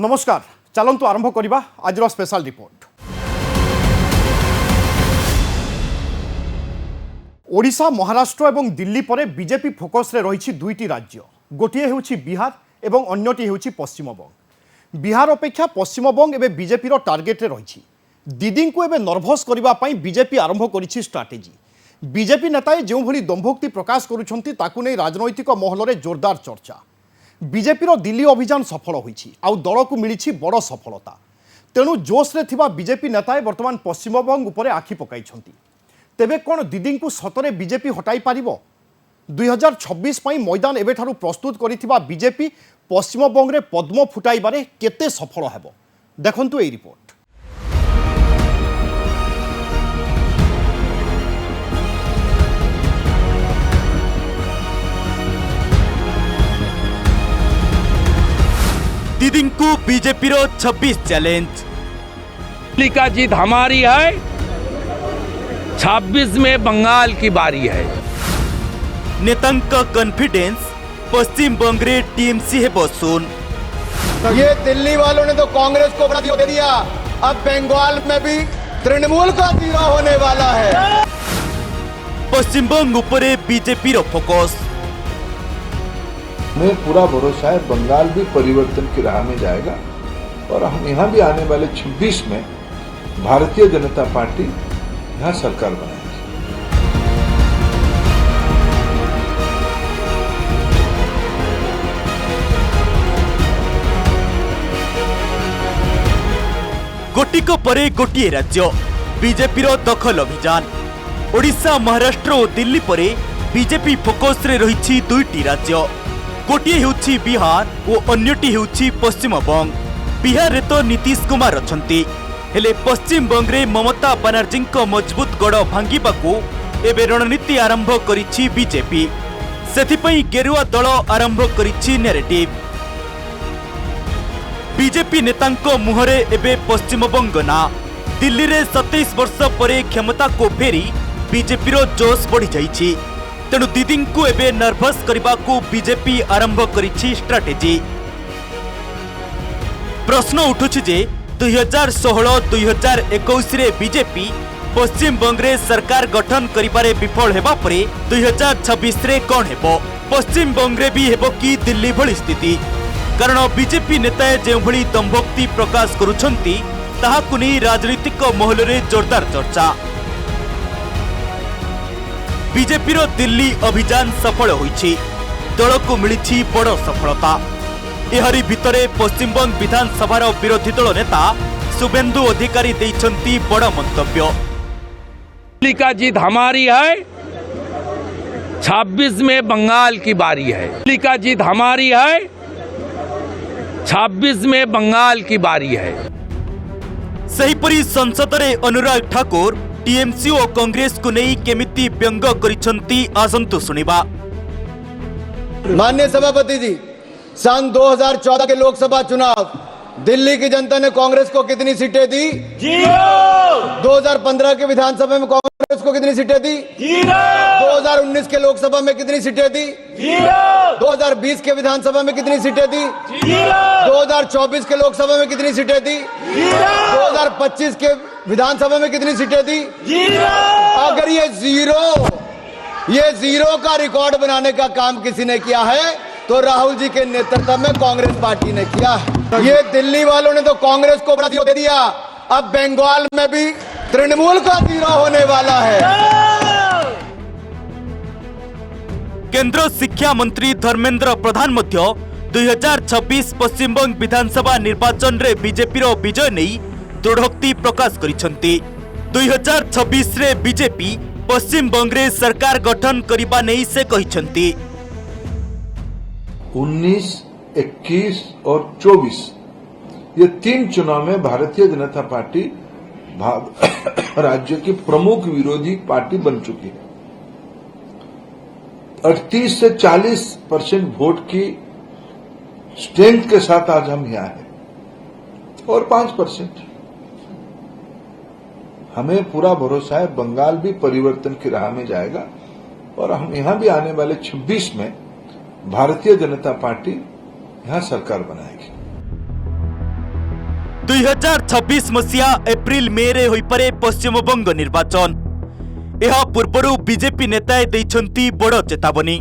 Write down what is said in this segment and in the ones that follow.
नमस्कार चलतु आरंभ करवा आज स्पेशल रिपोर्ट। ओडिशा महाराष्ट्र और दिल्ली पर बीजेपी फोकस रे रही दुईटी राज्य, गोटे होउछि बिहार एवं अन्यटी होउछि पश्चिमबंग। बिहार अपेक्षा पश्चिमबंग एवं बीजेपी रो टार्गेट रे रही। दीदी को एवं नर्भस करबा पई बीजेपी आरंभ करिछि स्ट्राटेजी। बीजेपी नेताए जो भली दंभोक्ति प्रकाश करुछंती ताकु नै राजनैतिक महल रे जोरदार चर्चा। बीजेपी रो दिल्ली अभियान सफल होइछि आउ दल को मिली बड़ सफलता। तेणु जोश रे थिबा बीजेपी नेताए वर्तमान पश्चिमबंग उपरे आखि पकाइछंती। तेबे कोन दीदी को सतरे बीजेपी हटाई पारिबो? 2026 पई मैदान एबेठारु प्रस्तुत करिथिबा बीजेपी पश्चिमबंग रे पद्म फुटाइबारे केते सफल हेबो देखंतु एई रिपोर्ट। दीदी को बीजेपी रो 26 चैलेंज। दिल्ली का जीत हमारी है, 26 में बंगाल की बारी है। नेतांका कॉन्फिडेंस पश्चिम बंग रे टीएमसी है बसून। ये दिल्ली वालों ने तो कांग्रेस को बड़ा दे दिया, अब बंगाल में भी तृणमूल का जीरो होने वाला है। पश्चिम बंग ऊपर बीजेपी रो फोकस। हमें पूरा भरोसा है बंगाल भी परिवर्तन की राह में जाएगा और हम यहाँ भी आने वाले 26 में भारतीय जनता पार्टी यहाँ सरकार बनाएगी। गोटिक परे गोटिए राज्य बीजेपी रो दखल अभियान। ओडिशा महाराष्ट्र और दिल्ली परे बीजेपी फोकस रे रही दुईटी राज्य, गोटे होउछि बिहार और अन्यटी होउछि पश्चिमबंग। बिहार रे तो नीतीश कुमार अछंती, हेले पश्चिमबंग रे ममता बनर्जी को मजबूत गड़ भांगिबाकू एबे रणनीति आरंभ करिछि बीजेपी। सेथिपई गेरुआ दल आरंभ करिछि नैरेटिव। बीजेपी नेतांको मुहरे एबे पश्चिमबंग ना। दिल्ली रे 27 वर्ष परे क्षमता को फेरी बीजेपी रो जोश बढ़ी जाइछि। तेणु दीदी को एबे नर्भस करबा को बीजेपी आरंभ करिछि स्ट्राटेजी। प्रश्न उठुछि जे 2016-2021 रे बीजेपी पश्चिम बंग रे सरकार गठन करिबारे विफल हेबा परे 2026 रे कोन हेबो? पश्चिम बंग रे भी हेबो कि दिल्ली भली स्थिति? कारण बीजेपी नेताए जे भली दंभोक्ति प्रकाश करुछंती ताहाकु नै राजनीतिक महल रे जोरदार चर्चा। बीजेपी रो दिल्ली अभियान सफल होइछि, दल को मिली बड़ सफलता। एहरी भितरे पश्चिमबंग विधानसभा विरोधी दल नेता शुभेन्दु अधिकारी देइछंती बड़ मंतव्य। दिल्ली का जीत हमारी है, 26 में बंगाल की बारी है। दिल्ली का जीत हमारी है, 26 में बंगाल की बारी है। सहीपरी संसद रे अनुराग ठाकुर टीएमसी और कांग्रेस को नहीं केमिति व्यंग करिसंती आसंतु सुनिबा। माननीय सभापति जी, सन 2014 के लोकसभा चुनाव दिल्ली की जनता ने कांग्रेस को कितनी सीटें दी? 2015 के विधानसभा में कांग्रेस को कितनी सीटें दी? 2019 के लोकसभा में कितनी सीटें दी? 2020 के विधानसभा में कितनी सीटें दी? 2024 के लोकसभा में कितनी सीटें दी? 2025 के विधानसभा में कितनी सीटें दी? अगर ये जीरो का रिकॉर्ड बनाने का काम किसी ने किया है तो राहुल जी के नेतृत्व में कांग्रेस पार्टी ने किया है। ये दिल्ली वालों ने तो कांग्रेस को बड़ा दे दिया, अब बंगाल में भी तृणमूल का जीरो होने वाला है। केंद्र शिक्षा मंत्री धर्मेंद्र प्रधान मध्य 2026 पश्चिमबंग विधानसभा निर्वाचन रे बीजेपी रो विजय नहीं दृढ़ोक्ति प्रकाश करिसंती। 2026 रे बीजेपी पश्चिम बंग रे सरकार गठन करिबा नहीं से कहिसंती। 19, 21 और 24 ये 3 चुनाव में भारतीय जनता पार्टी राज्य की प्रमुख विरोधी पार्टी बन चुकी है। 38 से 40% वोट की स्ट्रेंथ के साथ आज हम यहाँ हैं और 5%। हमें पूरा भरोसा है बंगाल भी परिवर्तन की राह में जाएगा और हम यहाँ भी आने वाले 26 में भारतीय जनता पार्टी यहाँ सरकार बनाएगी। 2026 मसीहा एप्रिल मे रे होई पारे पश्चिमबंग निर्वाचन। यह पूर्वरु बीजेपी नेताए दैछंती बड़ चेतावनी।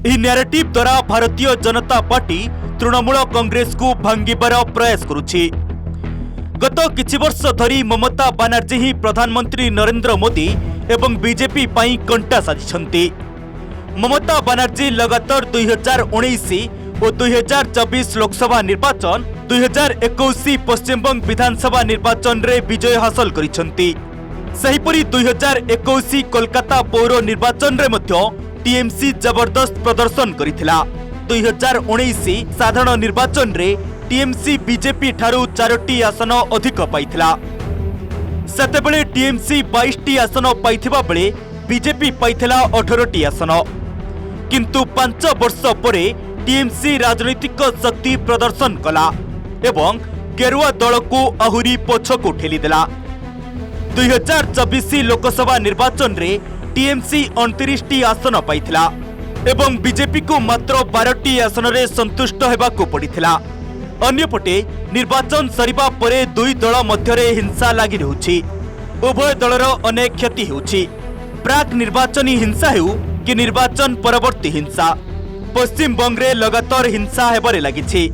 यह नैरेटिव द्वारा भारतीय जनता पार्टी तृणमूल कांग्रेस को भांगिबार प्रयास करुछि। गत किछि वर्ष धरी ममता बानार्जी ही प्रधानमंत्री नरेंद्र मोदी एवं बीजेपी पाई कंटा साजिछंती। ममता बानार्जी लगातार 2019 और 2024 लोकसभा निर्वाचन 2021 पश्चिमबंग विधानसभा निर्वाचन रे विजय हासिल करिछंती। सेहिपरि 2021 कोलकाता पौर निर्वाचन रे मध्य टीएमसी जबरदस्त प्रदर्शन करिथिला। 2019 साधारण निर्वाचन रे टीएमसी बीजेपी ठारू 4टी आसन अधिक पाइथिला। सेतेबेले टीएमसी 22टी आसन पाइथिबा बेले बीजेपी पाइथिला 18टी आसन। किंतु 5 वर्ष परे टीएमसी राजनीतिक शक्ति प्रदर्शन कला एवं गेरुआ दल को आहुरी पछकु ठेली देला। 2024 लोकसभा निर्वाचन रे टीएमसी 29टी आसन पाइथिला एवं बीजेपी को मात्र 12टी आसन रे संतुष्ट हेबाकु पड़िथिला। अन्यपटे निर्वाचन सरिबा परे दुई दल मध्यरे हिंसा लागि रहउछि। उभय दलर अनेक क्षति हेउछि। प्राक निर्वाचनी हिंसा हेउ कि निर्वाचन परवर्ती हिंसा पश्चिम बंगरे लगातार हिंसा हेबारे लागिछि।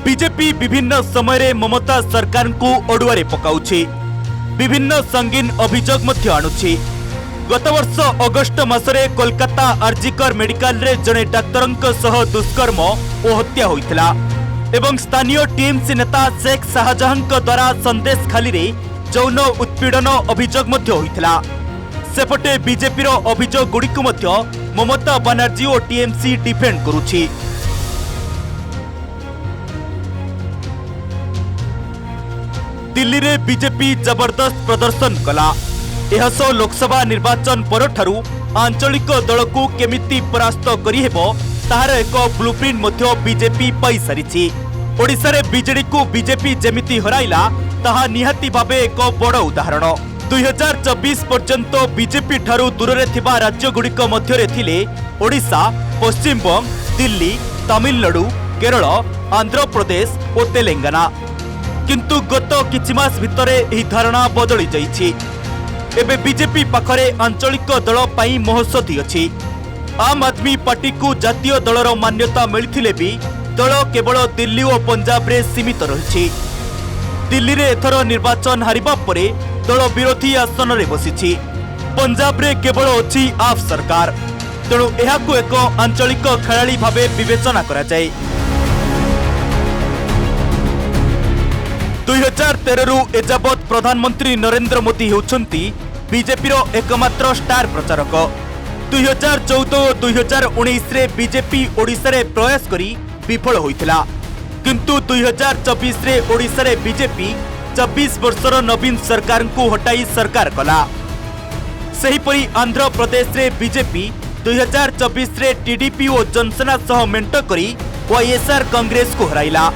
बीजेपी विभिन्न समय ममता सरकार को अड़ुआरे पकाउछि। विभिन्न संगीन अभियोग मध्य आणुछि। गत वर्ष अगस्ट मासरे कोलकाता आरजीकर मेडिकल रे जने डाक्तरंक सह दुष्कर्म और हत्या होइथिला एवं स्थानीय टीएमसी नेता शेख शाहजहां द्वारा संदेश खाली रे यौन उत्पीड़न अभियोग मध्य होइथिला। सेपटे बीजेपी रो अभियोग गुड़िक मध्य ममता बानार्जी और टीएमसी डिफेंड करुछि। दिल्ली रे बीजेपी जबरदस्त प्रदर्शन कला। यह सो लोकसभा निर्वाचन परठारु आंचलिक दल को केमिति परास्त करि हेबो तार एक ब्लूप्रिंट मध्य बीजेपी पाई सारिछि। ओडिसा रे बीजेडी को बीजेपी जेमिति हराइला ताहा निहाती भाबे एक बड़ उदाहरण। 2024 पर्यंत बीजेपी ठारू दूर रे थिबा राज्य गुड़िक मध्य रे थिले ओडिशा, पश्चिमबंग, दिल्ली, तमिलनाडु, केरल, आंध्र प्रदेश और तेलंगाना। किंतु गत किछि मास भितरे एही धारणा बदली जाइछि। एबे बीजेपी पाखरे आंचलिक दल पाई महौषधि अछि। आम आदमी पार्टी को जातीय दलर मान्यता मिलिथिले भी दल केवल दिल्ली और पंजाब रे सीमित रहिछि। दिल्ली रे एथर निर्वाचन हारिबा परे दल विरोधी आसन रे बसिछि। पंजाब रे केवल अछि आप सरकार। तेणु एहाको एक आंचलिक खेलाड़ी भावे विवेचना करा जाय। 2013 रु एजावत प्रधानमंत्री नरेंद्र मोदी होउछंती बीजेपी रो एकमात्र स्टार प्रचारक। 2014 और 2019 रे बीजेपी ओडिसा रे प्रयास करी विफल होइथिला। किंतु 2024 रे ओडिसा रे बीजेपी 24 वर्षर नवीन सरकार को हटाई सरकार कला। सेहिपरि आंध्र प्रदेश रे बीजेपी 2024 रे टीडीपी और जनसेना सह मेंट करी वाईएसआर कांग्रेस को हराइला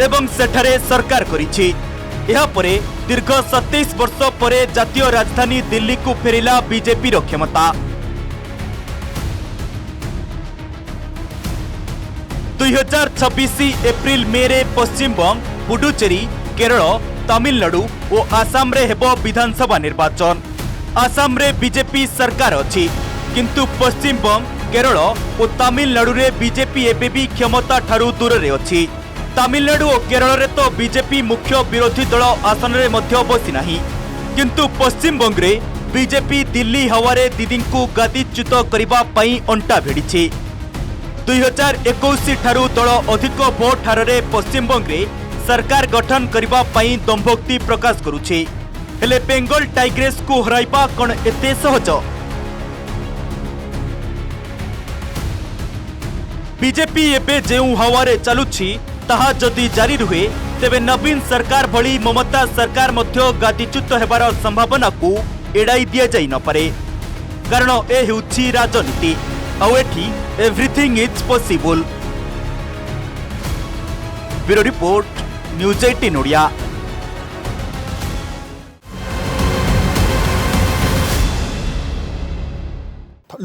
एवं सेठारे सरकार करिछि। एहा परे दीर्घ 27 वर्ष परे जातीय राजधानी दिल्ली को फेरिला बीजेपी रो क्षमता। 2026 एप्रिल मे रे पश्चिमबंग, पुडुचेरी, केरल, तमिलनाडु और आसाम रे हेबो विधानसभा निर्वाचन। आसाम रे बीजेपी सरकार अछि किंतु पश्चिमबंग, केरल और तमिलनाडु रे बीजेपी एबे भी क्षमता ठारू दूर रे अछि। तमिलनाडु और केरल रे तो बीजेपी मुख्य विरोधी दल आसन रे मध्य बसी नाही। किंतु पश्चिमबंग रे बीजेपी दिल्ली हवारे दीदी को गादीच्युत करिबा पई अंटा भिड़िछि। 2021 ठारू दल अधिक भोट हार रे पश्चिमबंग रे सरकार गठन करिबा पई दंभोक्ति प्रकाश करुछि। हेले बेंगल टाइग्रेस को हराइबा कोन एते सहज? बीजेपी एबे जेउ हवारे चालुछि ताहा जदि जारी रुहे तेबे नवीन सरकार भली ममता सरकार मध्य गादीच्युत हेबार संभावना को एड़ाई दिया जाई न पारे। कारण ए हेउछि राजनीति आउ एठी everything is possible. Bureau report, news 18 Odia.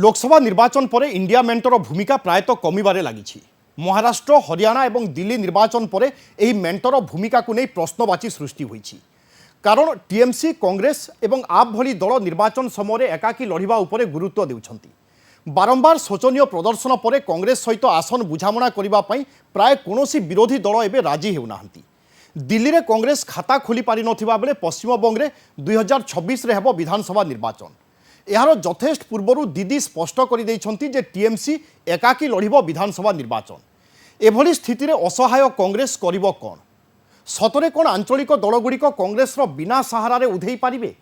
Lok Sabha निर्वाचन पर इंडिया मेंटर भूमिका प्रायतः कमिबारे लागिछि। महाराष्ट्र हरियाणा और दिल्ली निर्वाचन पर यह मेंटर भूमिका को नहीं प्रश्नवाची सृष्टि होइछि। कारण टीएमसी कांग्रेस और आप भली दल निर्वाचन समय एकाकी लड़िबा उपरे गुरुत्व देउछंती। बारंबार शोचनीय प्रदर्शन पर कांग्रेस सहित आसन बुझामणा करिबा पई प्राय कोनोसी विरोधी दल एबे राजी हेउनाहंती। दिल्ली रे कांग्रेस खाता खोली पारि नथिबा बेले पश्चिमबंग रे 2026 रे हेबो विधानसभा निर्वाचन। यार यथेष्ट पूर्वर दीदी स्पष्ट कर देइछंती जे टीएमसी एकाकी लड़िबो विधानसभा निर्वाचन। एभली स्थिति रे असहाय कांग्रेस करिबो कोन? सतरे कोन आंचलिक दलगुड़िक कांग्रेस रो बिना सहारा रे उधेई पारिबे?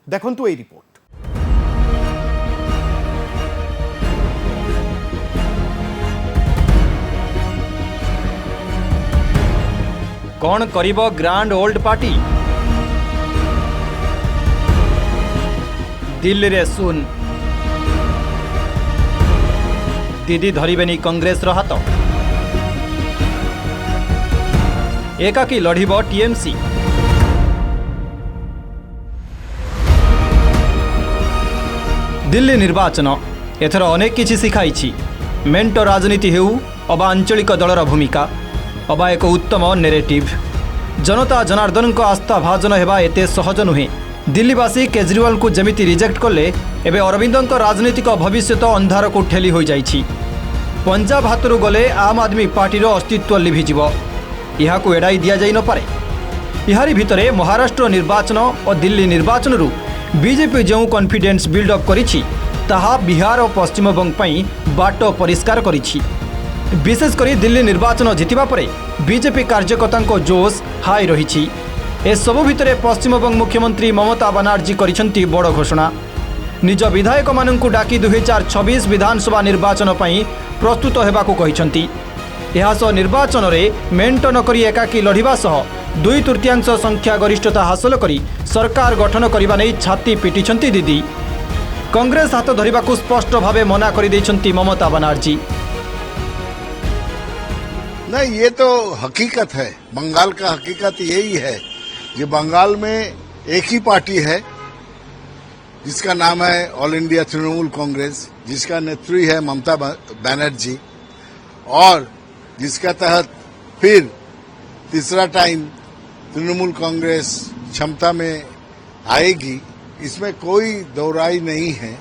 देखंतु ए रिपोर्ट। कौन करिबो ग्रांड ओल्ड पार्टी? दिल्ली रे सुन दीदी धरिबेनी कांग्रेस रो हाथ। एकाकी लड़िबो टीएमसी। दिल्ली निर्वाचन एथर अनेक किछि शिखाइछि। मेंटो राजनीति हेउ अबा आंचलिक दलर भूमिका अबा एक उत्तम नेरेटिव। जनता जनार्दन को आस्था भाजन हेबा एते सहज नुहे। दिल्लीवासी केजरीवाल को जमिति रिजेक्ट कले एबे अरविंदों राजनीतिक भविष्य अंधार को ठेली हो जाइछि। पंजाब हाथरू गले आम आदमी पार्टीर अस्तित्व लिभिजिव। यह एड़ाई दि जाई न पारे। इहारी भितरे महाराष्ट्र निर्वाचन और दिल्ली निर्वाचन रु बीजेपी जो कॉन्फिडेंस बिल्डअप करिछि ताहा बिहार और पश्चिमबंग पई बाट परिष्कार करिछि। विशेषकर दिल्ली निर्वाचन जितिबा परे बीजेपी कार्यकर्ता को जोश हाई रही। ए सबु भितरे पश्चिमबंग मुख्यमंत्री ममता बनर्जी करिसेंती बड़ घोषणा। निज विधायक माननकु डाकी 2026 विधानसभा निर्वाचन पई प्रस्तुत हेबाकु कहिसेंती। एहासह निर्वाचन रे मेंट नकरी एकाकी लड़िबा सह 2/3 संख्या गरिष्ठता हासिल करी सरकार गठन करिबा नै छाती पिटिसेंती दीदी। कांग्रेस हाथ धरिबाकु स्पष्ट भावे मना करि दैछंती ममता बनर्जी। नहीं, ये तो हकीकत है। बंगाल का हकीकत यही है कि बंगाल में एक ही पार्टी है जिसका नाम है ऑल इंडिया तृणमूल कांग्रेस, जिसका नेतृत्व है ममता बनर्जी, और जिसका तहत फिर तीसरा टाइम तृणमूल कांग्रेस क्षमता में आएगी, इसमें कोई दो राय नहीं है।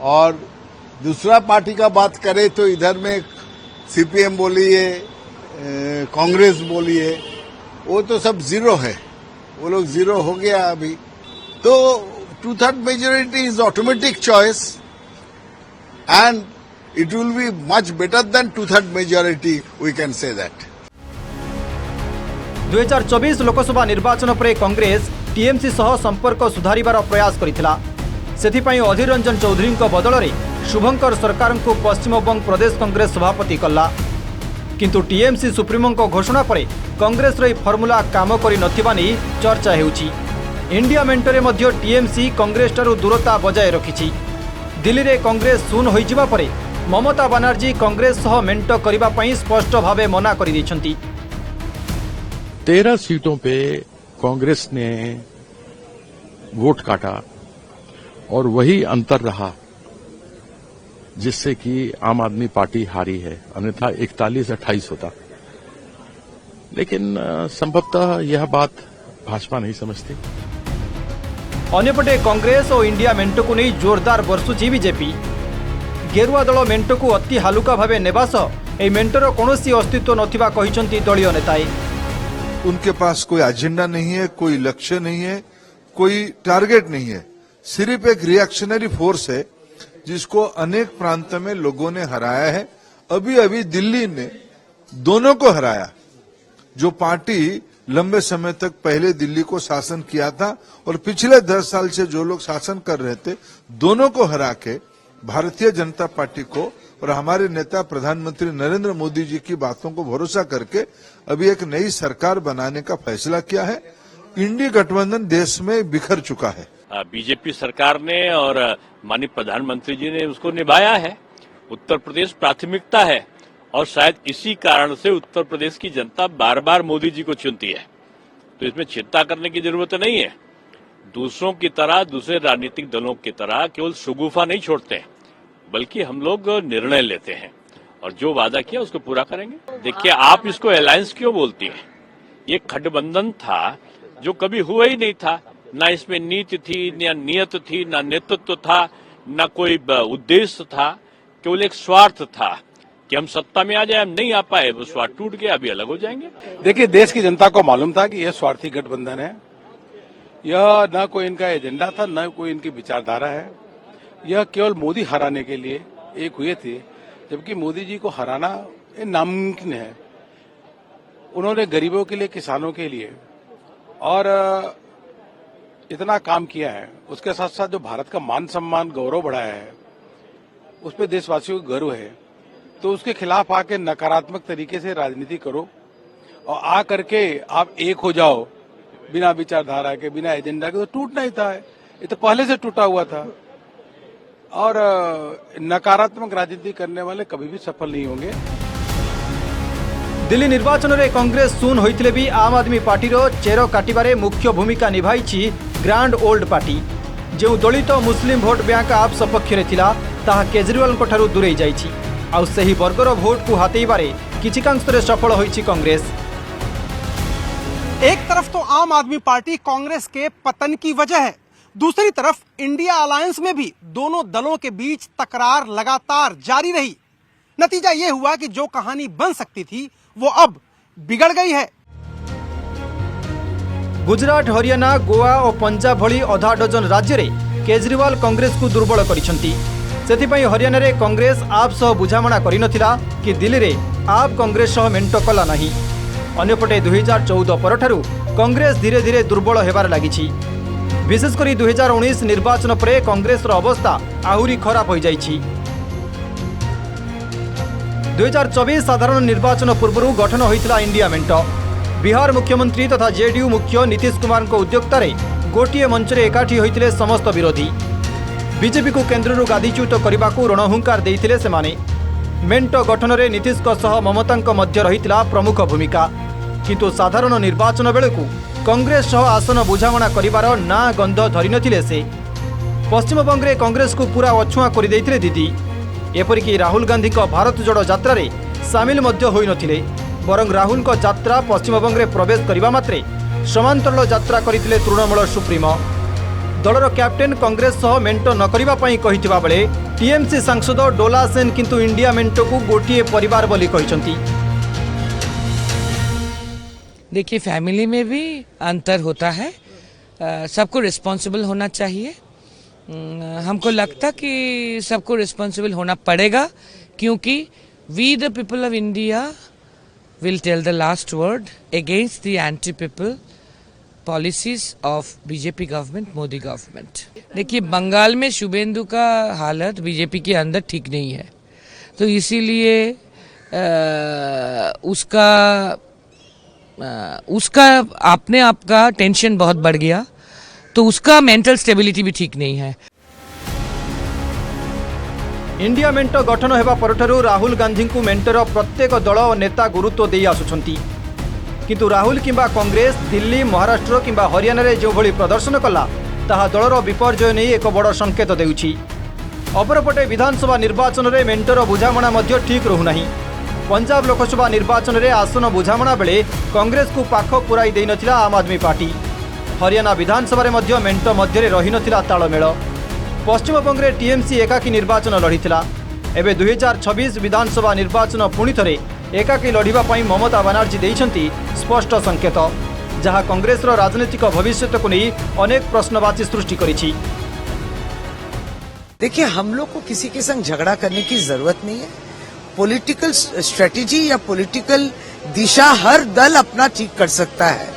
और दूसरा पार्टी का बात करें तो इधर में सीपीएम बोलिए, कांग्रेस बोलिए, वो तो सब जीरो है। वो लोग जीरो हो गया अभी। तो 2/3 majority is automatic choice and it will be much better than 2/3 majority, we can say that. 2024 Lok Sabha निर्वाचन पर कांग्रेस टीएमसी सह संपर्क सुधारिबार प्रयास करिथिला। सेथिपई अधीर रंजन चौधरी बदल में शुभंकर सरकार को पश्चिमबंग प्रदेश कांग्रेस सभापति कला। किंतु टीएमसी सुप्रीमो को घोषणा पर कांग्रेस रो फर्मुला काम करि नथिबा नै चर्चा हेउछि। इंडिया मेंटरे मध्य टीएमसी कांग्रेस ठारू दूरता बजाय रखिछि। दिल्ली रे कांग्रेस शून होइजिबा परे ममता बनर्जी कांग्रेस सह मेंट करिबा पई स्पष्ट भावे मना करि दैछंती। 13 सीटों पे कांग्रेस ने वोट काटा और वही अंतर रहा जिससे कि आम आदमी पार्टी हारी है, अन्यथा 41-28 होता। लेकिन संभवतः यह बात भाजपा नहीं समझती। अन्यपटे कांग्रेस और इंडिया मेंट को नहीं जोरदार बर्षुची बीजेपी। गेरुआ दल मेंट को अति हालुका भावे नेबा सह एई मेंटर कोनोसी अस्तित्व नथिबा कहिसंती दलीय नेताए। उनके पास कोई एजेंडा नहीं है, कोई लक्ष्य नहीं है, कोई टारगेट नहीं है। सिर्फ एक रिएक्शनरी फोर्स है जिसको अनेक प्रांत में लोगों ने हराया है। अभी अभी दिल्ली ने दोनों को हराया। जो पार्टी लंबे समय तक पहले दिल्ली को शासन किया था और पिछले 10 साल से जो लोग शासन कर रहे थे, दोनों को हरा के भारतीय जनता पार्टी को और हमारे नेता प्रधानमंत्री नरेंद्र मोदी जी की बातों को भरोसा करके अभी एक नई सरकार बनाने का फैसला किया है। इंडी गठबंधन देश में बिखर चुका है। बीजेपी सरकार ने और माननीय प्रधानमंत्री जी ने उसको निभाया है। उत्तर प्रदेश प्राथमिकता है और शायद इसी कारण से उत्तर प्रदेश की जनता बार बार मोदी जी को चुनती है। तो इसमें चिंता करने की जरूरत नहीं है। दूसरों की तरह, दूसरे राजनीतिक दलों की तरह केवल शगुफा नहीं छोड़ते हैं, बल्कि हम लोग निर्णय लेते हैं और जो वादा किया उसको पूरा करेंगे। देखिए, आप इसको अलायंस क्यों बोलती हैं? ये गठबंधन था जो कभी हुआ ही नहीं था। ना इसमें नीति थी, ना नियत थी, ना नेतृत्व था, ना कोई उद्देश्य था। केवल एक स्वार्थ था कि हम सत्ता में आ जाए। हम नहीं आ पाए, वो स्वार्थ टूट गया, अभी अलग हो जाएंगे। देखिए, देश की जनता को मालूम था कि यह स्वार्थी गठबंधन है। यह न कोई इनका एजेंडा था, न कोई इनकी विचारधारा है। यह केवल मोदी हराने के लिए एक हुए थे, जबकि मोदी जी को हराना नामुमकिन है। उन्होंने गरीबों के लिए, किसानों के लिए और इतना काम किया है। उसके साथ साथ जो भारत का मान सम्मान, गौरव बढ़ाया है, उस पर देशवासियों को गर्व है। तो उसके खिलाफ आके नकारात्मक तरीके से राजनीति करो और आ करके आप एक हो जाओ बिना विचारधारा के, बिना एजेंडा के, तो टूटना ही था। ये तो पहले से टूटा हुआ था। और नकारात्मक राजनीति करने वाले कभी भी सफल नहीं होंगे। दिल्ली निर्वाचन में कांग्रेस शून होइथिले भी आम आदमी पार्टी चेर काटिबारे मुख्य भूमिका निभाई ग्रांड ओल्ड पार्टी। जो दलित मुस्लिम भोट बैंक आप सपक्ष ताहा केजरीवाल ठारू दूरेई जाइछि। आउ सही वर्गर भोट को हातेइबारे किछिकांशरे सफल होइछि कांग्रेस। एक तरफ तो आम आदमी पार्टी कांग्रेस के पतन की वजह है, दूसरी तरफ इंडिया अलायंस में भी दोनों दलों के बीच तकरार लगातार जारी रही। नतीजा ये हुआ कि जो कहानी बन सकती थी वो अब बिगड़ गई है। गुजरात, हरियाणा, गोवा और पंजाब भली अधा डजन राज्य रे केजरीवाल कांग्रेस को दुर्बल करिसंती। सेथिपई हरियाणा रे कांग्रेस आप सह बुझामणा करि नथिला कि दिल्ली रे आप कांग्रेस सह मेंट कला नाही। अन्यपटे 2014 परठारु कांग्रेस धीरे धीरे दुर्बल हेबार लागिछि। विशेषकर 2019 निर्वाचन पर कांग्रेस अवस्था आहुरी खराब हो जाइछि। 2024 साधारण निर्वाचन पूर्व गठन होइतिला इंडिया मेंट। बिहार मुख्यमंत्री तथा जेडीयू मुख्य नीतीश कुमार उद्योक्तार गोटे मंच में एकाठी होइतिले समस्त विरोधी। बीजेपी को केन्द्र गादीच्युत करने को रणहुंकार देइतिले सेमाने। मेंट गठन में नीतीश सह ममता मध्य रहितिला प्रमुख भूमिका, किंतु साधारण निर्वाचन बेलू कांग्रेस सह आसन बुझामणा करिवार ना गंध धरि नथिले से। पश्चिमबंग में कांग्रेस को पूरा अछुआ कर देइतिले दीदी। एपरिकी राहुल गांधी भारत जोड़ो यात्रा रे सामिल मध्य होई नथिले, बरं राहुल को यात्रा पश्चिमबंग में प्रवेश करने मात्रे समांतरल यात्रा करथिले तृणमूल सुप्रीमो। दलर कैप्टेन कांग्रेस सह मेंट न करिबा पई कहिथिबा बेले टीएमसी सांसद डोला सेन किंतु इंडिया मेंट को गोटिए परिवार बोली कहिसंती। देखिए, फैमिली में भी अंतर होता है, सबको रिस्पॉन्सिबल होना चाहिए। हमको लगता कि सबको रिस्पॉन्सिबल होना पड़ेगा, क्योंकि we the people of India will tell the last word against the anti people policies of BJP government, Modi government. देखिए, बंगाल में शुभेंदु का हालत बीजेपी के अंदर ठीक नहीं है, तो इसीलिए उसका अपने आप का टेंशन बहुत बढ़ गया, तो उसका मेंटल स्टेबिलिटी भी ठीक नहीं है। इंडिया मेंट गठन हेबा परठारु राहुल गांधी को मेंटर प्रत्येक दल और नेता गुरुत्व दे आसुछंती, किंतु राहुल किंबा कांग्रेस दिल्ली, महाराष्ट्र किंबा हरियाणा रे जो भली प्रदर्शन कला ताहा दलर विपर्जय नहीं एक बड़ संकेत देउछि। अपरपटे विधानसभा निर्वाचन में मेंटर बुझामणा मध्य ठीक रहुनाही। पंजाब लोकसभा निर्वाचन में आसन बुझामणा बेले कांग्रेस को पाख पुराई देई नथिला आम आदमी पार्टी। हरियाणा विधानसभा रे मध्य मेंट मध्य रही नथिला तालमेल। पश्चिमबंग में टीएमसी एकाकी निर्वाचन लड़ीथिला। एबे 2026 विधानसभा निर्वाचन पुणी थरे एकाकी लड़िबा पई ममता बनर्जी देइछंती स्पष्ट संकेत, जहां कांग्रेस रो राजनीतिक भविष्य को नहीं अनेक प्रश्नवाची सृष्टि करिछि। देखिए, हम लोग को किसी के संग झगड़ा करने की जरूरत नहीं है। पॉलिटिकल स्ट्रेटेजी या पॉलिटिकल दिशा हर दल अपना ठीक कर सकता है,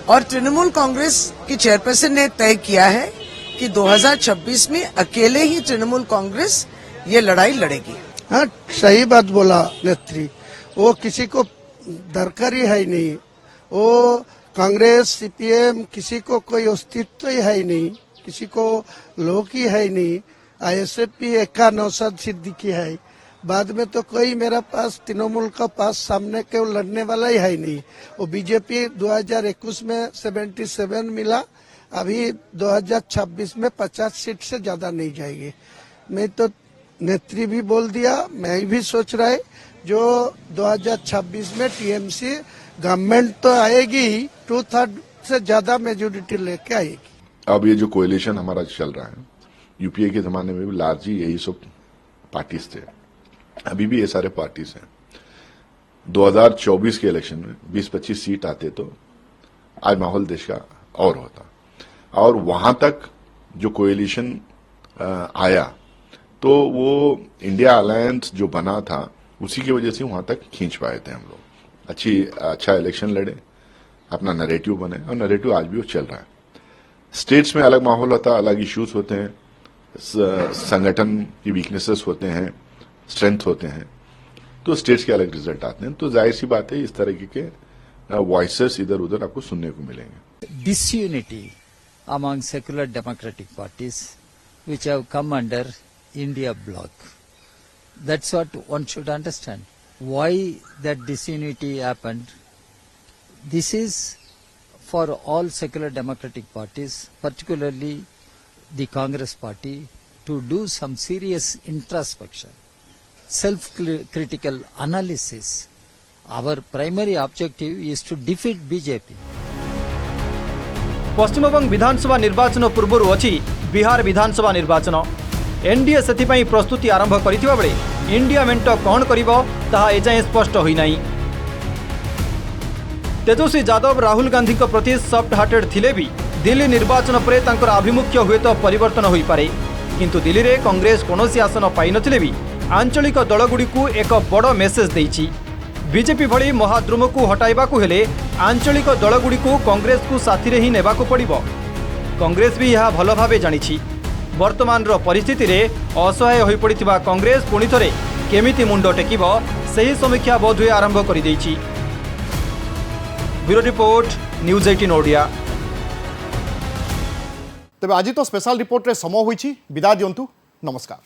और तृणमूल कांग्रेस की चेयरपर्सन ने तय किया है कि 2026 में अकेले ही तृणमूल कांग्रेस ये लड़ाई लड़ेगी। हाँ, सही बात बोला नेत्री। वो किसी को दरकारी है ही नहीं। वो कांग्रेस, सीपीएम, किसी को कोई अस्तित्व ही है ही नहीं, किसी को लोग ही है ही नहीं। आईएसएफपी एका नौशाद सिद्दीकी है, बाद में तो कोई मेरा पास तृणमूल का पास सामने के लड़ने वाला ही है नहीं। वो बीजेपी 2021 में 77 मिला, अभी 2026 में 50 सीट से ज्यादा नहीं जाएगी। मैं तो नेत्री भी बोल दिया, मैं भी सोच रहा है जो 2026 में टीएमसी गवर्नमेंट तो आएगी, 2/3 से ज्यादा मेजोरिटी लेके आएगी। अब ये जो कोएलिशन हमारा चल रहा है, यूपीए के जमाने में भी लार्जली यही सब पार्टीज थे, अभी भी ये सारे पार्टीज हैं। 2024 के इलेक्शन में 20-25 सीट आते तो आज माहौल देश का और होता, और वहां तक जो कोएलिशन आया तो वो इंडिया अलायंस जो बना था उसी की वजह से वहां तक खींच पाए थे हम लोग। अच्छा इलेक्शन लड़े, अपना नैरेटिव बने, और नैरेटिव आज भी वो चल रहा है। स्टेट्स में अलग माहौल होता है, अलग इश्यूज होते हैं, संगठन की वीकनेसेस होते हैं, स्ट्रेंथ होते हैं, तो स्टेट्स के अलग रिजल्ट आते हैं। तो जाहिर सी बात है इस तरह के वॉइसेस इधर उधर आपको सुनने को मिलेंगे। Disunity among secular democratic parties which have come under India bloc. That's what one should understand. Why that disunity happened? This is for all secular democratic parties, particularly the Congress party, to do some serious introspection, self-critical analysis. Our primary objective is to defeat BJP. Paschim Banga विधानसभा निर्वाचन पूर्व अच्छी बिहार विधानसभा निर्वाचन। NDA से प्रस्तुति आरंभ करथिबा बेले India मेंट कौन करिबो ताहा एजाए स्पष्ट होई नाही। तेजस्वी यादव राहुल गांधी को प्रति सॉफ्ट हार्टेड थिले भी दिल्ली निर्वाचन पर तांकर आभिमुख्य हुए तो परिवर्तन होई पारे, किंतु दिल्ली रे कांग्रेस कोनोसी आसन पाई नथिले भी आंचलिक दलगुडी को एक बड़ मेसेज देइछि। बीजेपी भली महाद्रुम को हटाइबाकू हेले आंचलिक दलगुडी को कांग्रेस को साथी रे ही नेबाकू पड़िबो। कांग्रेस भी यह भल भावे जानिछि। वर्तमान परिस्थिति रे असहाय होई पड़िथिबा कांग्रेस पुणी थरे केमिति मुंड टेकिबो सही समीक्षा बोधहुए आरंभ कर देइछि। Bureau report news 18 Odia. तेबे आज तो स्पेशल रिपोर्ट रे समय होइछि, विदा दियंतु, नमस्कार।